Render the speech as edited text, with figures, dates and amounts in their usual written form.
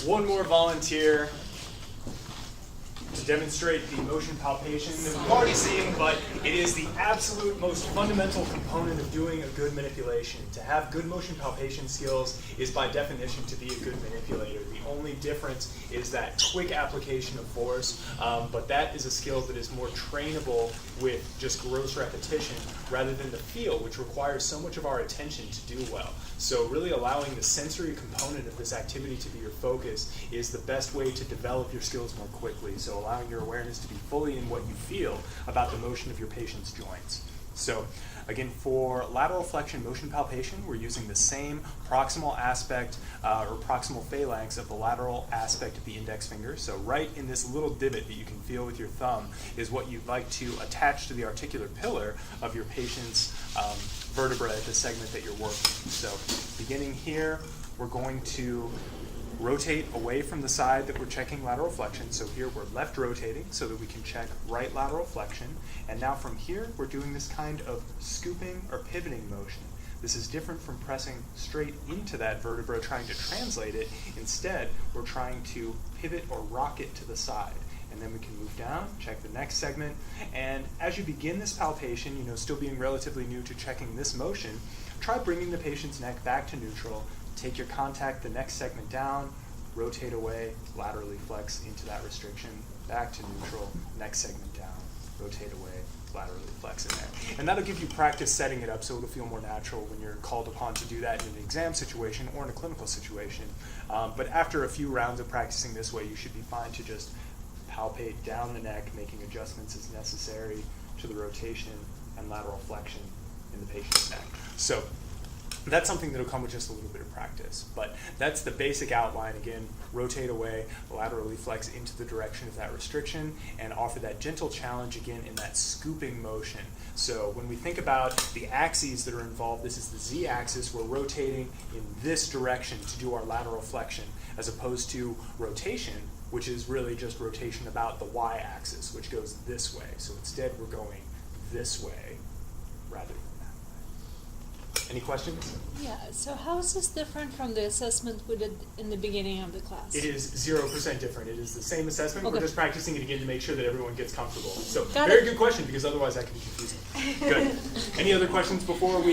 one more volunteer to demonstrate the motion palpation that we've already seen, but it is the absolute most fundamental component of doing a good manipulation. To have good motion palpation skills is by definition to be a good manipulator. The only difference is that quick application of force, but that is a skill that is more trainable with just gross repetition rather than the feel, which requires so much of our attention to do well. So really allowing the sensory component of this activity to be your focus is the best way to develop your skills more quickly. So allowing your awareness to be fully in what you feel about the motion of your patient's joints. So again, for lateral flexion motion palpation, we're using the same proximal aspect or proximal phalanx of the lateral aspect of the index finger. So right in this little divot that you can feel with your thumb is what you'd like to attach to the articular pillar of your patient's vertebra at the segment that you're working. So beginning here, we're going to rotate away from the side that we're checking lateral flexion. So here we're left rotating so that we can check right lateral flexion. And now from here, we're doing this kind of scooping or pivoting motion. This is different from pressing straight into that vertebra, trying to translate it. Instead, we're trying to pivot or rock it to the side. And then we can move down, check the next segment. And as you begin this palpation, still being relatively new to checking this motion, try bringing the patient's neck back to neutral. Take your contact the next segment down, rotate away, laterally flex into that restriction, back to neutral, next segment down, rotate away, laterally flex in there. And that'll give you practice setting it up so it'll feel more natural when you're called upon to do that in an exam situation or in a clinical situation. But after a few rounds of practicing this way, you should be fine to just palpate down the neck, making adjustments as necessary to the rotation and lateral flexion in the patient's neck. So that's something that'll come with just a little bit of practice. But that's the basic outline. Again, rotate away, laterally flex into the direction of that restriction, and offer that gentle challenge again in that scooping motion. So when we think about the axes that are involved, this is the z-axis. We're rotating in this direction to do our lateral flexion, as opposed to rotation, which is really just rotation about the y-axis, which goes this way. So instead, we're going this way rather than that way. Any questions? Yeah, so how is this different from the assessment we did in the beginning of the class? It is 0% different. It is the same assessment. Okay. We're just practicing it again to make sure that everyone gets comfortable. So Got very it. good question, because otherwise that can be confusing. Good. Any other questions before we